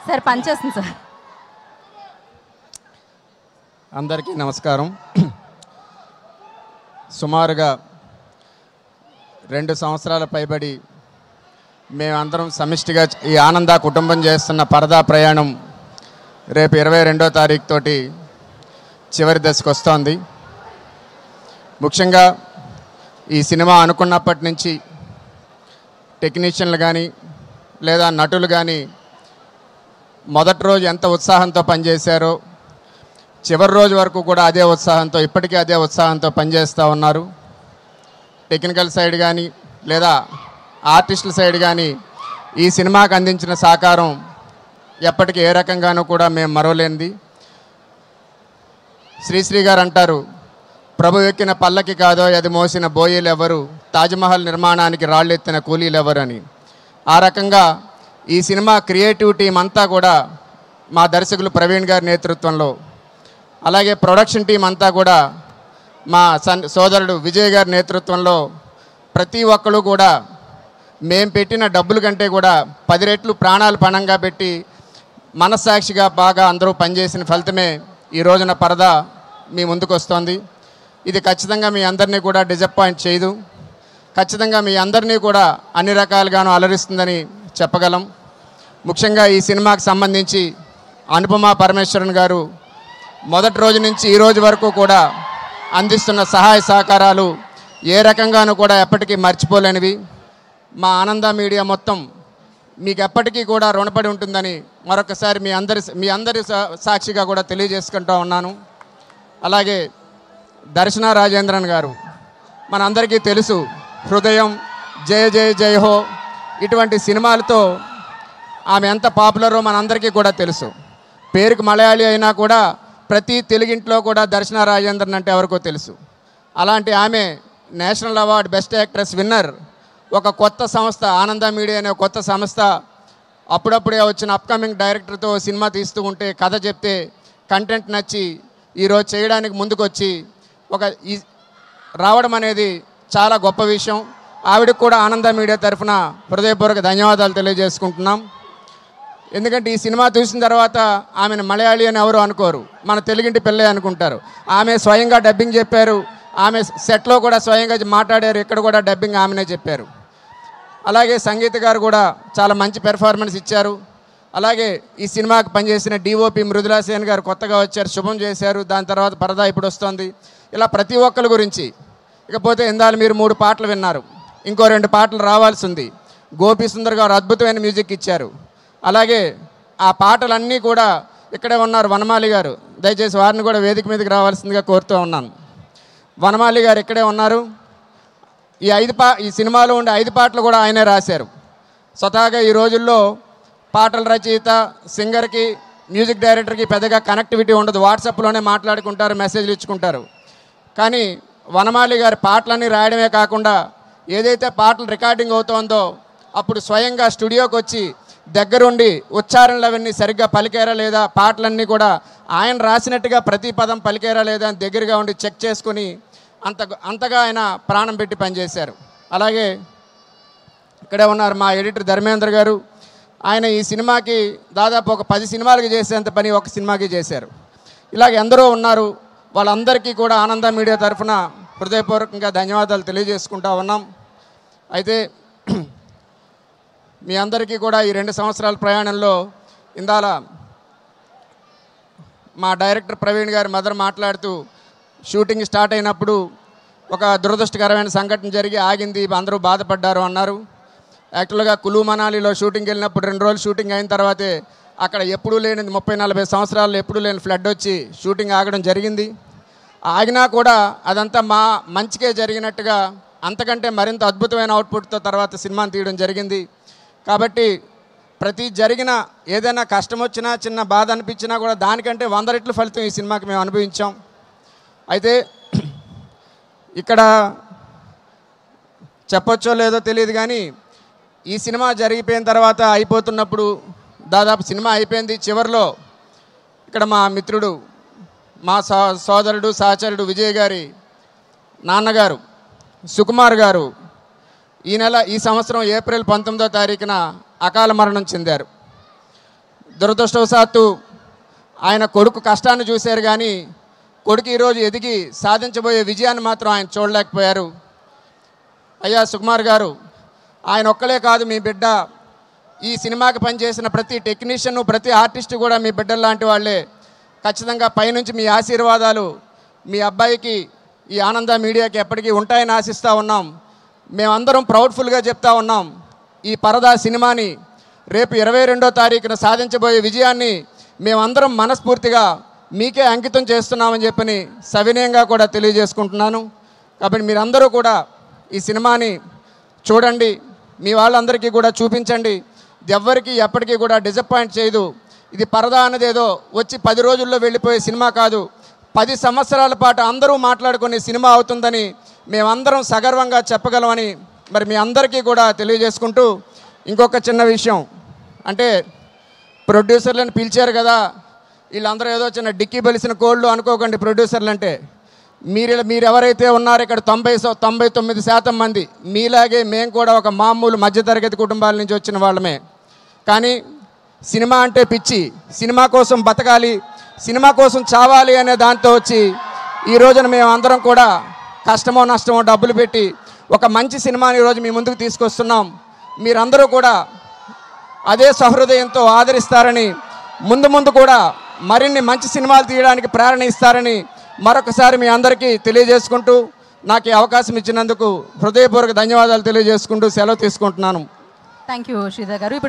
Sir పనిచేస్తుంది sir. అందరికీ నమస్కారం. సుమారుగా 2 సంవత్సరాల పైబడి మేమందరం సమిష్టిగా ఈ ఆనంద కుటుంబం చేస్తున్న పరదా ప్రయాణం రేపు 22వ తారీఖు తోటి చివరి దశకు వస్తోంది. ముఖ్యంగా ఈ సినిమా అనుకున్నప్పటి నుంచి టెక్నీషియన్లు కానీ లేదా నటులు కానీ మొదటి రోజు ఎంత ఉత్సాహంతో పనిచేశారో చివరి రోజు వరకు కూడా అదే ఉత్సాహంతో, ఇప్పటికీ అదే ఉత్సాహంతో పనిచేస్తూ ఉన్నారు. టెక్నికల్ సైడ్ కానీ లేదా ఆర్టిస్టుల సైడ్ కానీ ఈ సినిమాకి అందించిన సహకారం ఎప్పటికీ ఏ రకంగానూ కూడా మేము మరవలేనిది. శ్రీశ్రీ గారు అంటారు, ప్రభు ఎక్కిన పల్లకి కాదో అది మోసిన బోయీలు ఎవరు, తాజ్మహల్ నిర్మాణానికి రాళ్ళెత్తిన కూలీలు ఎవరు అని. ఆ రకంగా ఈ సినిమా క్రియేటివ్ టీం అంతా కూడా మా దర్శకులు ప్రవీణ్ గారి నేతృత్వంలో, అలాగే ప్రొడక్షన్ టీం అంతా కూడా మా సోదరుడు విజయ్ గారి నేతృత్వంలో ప్రతి ఒక్కరు కూడా మేము పెట్టిన డబ్బుల కంటే కూడా 10 రెట్లు ప్రాణాలు పణంగా పెట్టి మనస్సాక్షిగా బాగా అందరూ పనిచేసిన ఫలితమే ఈ రోజున పరదా మీ ముందుకు వస్తోంది. ఇది ఖచ్చితంగా మీ అందరినీ కూడా డిసప్పాయింట్ చేయదు, ఖచ్చితంగా మీ అందరినీ కూడా అన్ని రకాలుగాను అలరిస్తుందని చెప్పగలం. ముఖ్యంగా ఈ సినిమాకి సంబంధించి అనుపమ పరమేశ్వరన్ గారు మొదటి రోజు నుంచి ఈ రోజు వరకు కూడా అందిస్తున్న సహాయ సహకారాలు ఏ రకంగానూ కూడా ఎప్పటికీ మర్చిపోలేనివి. మా ఆనంద మీడియా మొత్తం మీకు ఎప్పటికీ కూడా రుణపడి ఉంటుందని మరొకసారి మీ అందరి సాక్షిగా కూడా తెలియజేసుకుంటూ ఉన్నాను. అలాగే దర్శన రాజేంద్రన్ గారు మనందరికీ తెలుసు, హృదయం, జయ జయ జయ హో ఇటువంటి సినిమాలతో ఆమె ఎంత పాపులరో మనందరికీ కూడా తెలుసు. పేరుకు మలయాళీ అయినా కూడా ప్రతి తెలుగింట్లో కూడా దర్శన రాజేంద్రన్ అంటే ఎవరికో తెలుసు. అలాంటి ఆమె national award best actress winner. ఒక కొత్త సంస్థ ఆనంద మీడియా అనే కొత్త సంస్థ అప్పుడప్పుడే వచ్చిన అప్కమింగ్ డైరెక్టర్తో సినిమా తీస్తూ ఉంటే కథ చెప్తే కంటెంట్ నచ్చి ఈరోజు చేయడానికి ముందుకొచ్చి రావడం అనేది చాలా గొప్ప విషయం. ఆవిడకు కూడా ఆనంద మీడియా తరఫున హృదయపూర్వక ధన్యవాదాలు తెలియజేసుకుంటున్నాం. ఎందుకంటే ఈ సినిమా చూసిన తర్వాత ఆమెను మలయాళీ అని ఎవరు అనుకోరు, మన తెలుగింటి పిల్లే అనుకుంటారు. ఆమె స్వయంగా డబ్బింగ్ చెప్పారు, ఆమె సెట్లో కూడా స్వయంగా మాట్లాడారు, ఇక్కడ కూడా డబ్బింగ్ ఆమెనే చెప్పారు. అలాగే సంగీత గారు కూడా చాలా మంచి పెర్ఫార్మెన్స్ ఇచ్చారు. అలాగే ఈ సినిమాకి పనిచేసిన డిఓపి మృదులాసేన్ గారు కొత్తగా వచ్చారు, శుభం చేశారు. దాని తర్వాత పరదా ఇప్పుడు వస్తుంది. ఇలా ప్రతి ఒక్కరి గురించి. ఇకపోతే ఇందాక మీరు 3 పాటలు విన్నారు, ఇంకో 2 పాటలు రావాల్సి ఉంది. గోపి సుందర్ గారు అద్భుతమైన మ్యూజిక్ ఇచ్చారు. అలాగే ఆ పాటలన్నీ కూడా ఇక్కడే ఉన్నారు వనమాలి గారు, దయచేసి వారిని కూడా వేదిక మీదకి రావాల్సిందిగా కోరుతూ ఉన్నాను. వనమాలి గారు ఇక్కడే ఉన్నారు. ఈ సినిమాలో ఉండే 5 పాటలు కూడా ఆయనే రాశారు. స్వతహాగా ఈ రోజుల్లో పాటల రచయిత, సింగర్కి, మ్యూజిక్ డైరెక్టర్కి పెద్దగా కనెక్టివిటీ ఉండదు, వాట్సాప్లోనే మాట్లాడుకుంటారు, మెసేజ్లు ఇచ్చుకుంటారు. కానీ వనమాలి గారి పాటలన్నీ రాయడమే కాకుండా ఏదైతే పాటలు రికార్డింగ్ అవుతోందో అప్పుడు స్వయంగా స్టూడియోకి వచ్చి దగ్గరుండి ఉచ్చారణలు అవన్నీ సరిగ్గా పలికారా లేదా, పాటలన్నీ కూడా ఆయన రాసినట్టుగా ప్రతి పదం పలికారా లేదా అని దగ్గరగా ఉండి చెక్ చేసుకుని అంతగా ఆయన ప్రాణం పెట్టి పనిచేశారు. అలాగే ఇక్కడే ఉన్నారు మా ఎడిటర్ ధర్మేంద్ర గారు. ఆయన ఈ సినిమాకి దాదాపు ఒక 10 సినిమాలకి చేసేంత పని ఒక సినిమాకి చేశారు. ఇలాగ ఎందరో ఉన్నారు. వాళ్ళందరికీ కూడా ఆనంద మీడియా తరఫున హృదయపూర్వకంగా ధన్యవాదాలు తెలియజేసుకుంటూ ఉన్నాం. అయితే మీ అందరికీ కూడా ఈ 2 సంవత్సరాల ప్రయాణంలో ఇందాల మా డైరెక్టర్ ప్రవీణ్ గారి మదర్ మాట్లాడుతూ షూటింగ్ స్టార్ట్ అయినప్పుడు ఒక దురదృష్టకరమైన సంఘటన జరిగి ఆగింది, అందరూ బాధపడ్డారు అన్నారు. యాక్చువల్గా కులు మనాలిలో షూటింగ్కి వెళ్ళినప్పుడు 2 రోజులు షూటింగ్ అయిన తర్వాతే అక్కడ ఎప్పుడూ లేని 30-40 సంవత్సరాల్లో ఎప్పుడూ లేని ఫ్లడ్ వచ్చి షూటింగ్ ఆగడం జరిగింది. ఆగినా కూడా అదంతా మా మంచికే జరిగినట్టుగా అంతకంటే మరింత అద్భుతమైన అవుట్పుట్తో తర్వాత సినిమాని తీయడం జరిగింది. కాబట్టి ప్రతి జరిగిన ఏదైనా కష్టం వచ్చినా చిన్న బాధ అనిపించినా కూడా దానికంటే 100 రెట్లు ఫలితం ఈ సినిమాకి మేము అనుభవించాం. అయితే ఇక్కడ చెప్పొచ్చో లేదో తెలియదు కానీ ఈ సినిమా జరిగిపోయిన తర్వాత అయిపోతున్నప్పుడు దాదాపు సినిమా అయిపోయింది, చివరిలో ఇక్కడ మా మిత్రుడు, మా సోదరుడు, సహచరుడు విజయ్ గారి నాన్నగారు సుకుమార్ గారు ఈ సంవత్సరం ఏప్రిల్ 19వ తారీఖున అకాల మరణం చెందారు. దురదృష్టవశాత్తు ఆయన కొడుకు కష్టాన్ని చూశారు, కానీ కొడుకు ఈరోజు ఎదిగి సాధించబోయే విజయాన్ని మాత్రం ఆయన చూడలేకపోయారు. అయ్యా సుకుమార్ గారు, ఆయన ఒక్కలే కాదు మీ బిడ్డ. ఈ సినిమాకి పనిచేసిన ప్రతి టెక్నీషియన్, ప్రతి ఆర్టిస్ట్ కూడా మీ బిడ్డలు లాంటి వాళ్ళే. ఖచ్చితంగా పైనుంచి మీ ఆశీర్వాదాలు మీ అబ్బాయికి, ఈ ఆనంద మీడియాకి ఎప్పటికీ ఉంటాయని ఆశిస్తూ ఉన్నాం. మేమందరం ప్రౌడ్ఫుల్గా చెప్తా ఉన్నాం, ఈ పరదా సినిమాని రేపు 22వ తారీఖున సాధించబోయే విజయాన్ని మేమందరం మనస్ఫూర్తిగా మీకే అంకితం చేస్తున్నామని చెప్పని సవినయంగా కూడా తెలియజేసుకుంటున్నాను. కాబట్టి మీరందరూ కూడా ఈ సినిమాని చూడండి, మీ వాళ్ళందరికీ కూడా చూపించండి. ఇది ఎవ్వరికీ ఎప్పటికీ కూడా డిసప్పాయింట్ చేయదు. ఇది పరదా అనేది ఏదో వచ్చి 10 రోజుల్లో వెళ్ళిపోయే సినిమా కాదు, 10 సంవత్సరాల పాటు అందరూ మాట్లాడుకునే సినిమా అవుతుందని మేమందరం సగర్వంగా చెప్పగలమని మరి మీ అందరికీ కూడా తెలియజేసుకుంటూ, ఇంకొక చిన్న విషయం అంటే ప్రొడ్యూసర్లను పిలిచారు కదా, వీళ్ళందరూ ఏదో చిన్న డిక్కీ బలిసిన కోళ్ళు అనుకోకండి. ప్రొడ్యూసర్లు అంటే మీరు ఎవరైతే ఉన్నారో ఇక్కడ 99% మంది మీలాగే మేము కూడా ఒక మామూలు మధ్యతరగతి కుటుంబాల నుంచి వచ్చిన వాళ్ళమే. కానీ సినిమా అంటే పిచ్చి, సినిమా కోసం బతకాలి, సినిమా కోసం చావాలి అనే దాంతో వచ్చి ఈ రోజున మేము అందరం కూడా కష్టమో నష్టమో డబ్బులు పెట్టి ఒక మంచి సినిమాని ఈరోజు మీ ముందుకు తీసుకొస్తున్నాం. మీరందరూ కూడా అదే సహృదయంతో ఆదరిస్తారని, ముందు కూడా మరిన్ని మంచి సినిమాలు తీయడానికి ప్రేరణ ఇస్తారని మరొకసారి మీ అందరికీ తెలియజేసుకుంటూ, నాకు ఈ అవకాశం ఇచ్చినందుకు హృదయపూర్వక ధన్యవాదాలు తెలియజేసుకుంటూ సెలవు తీసుకుంటున్నాను. థ్యాంక్ యూ శ్రీధర్ గారు.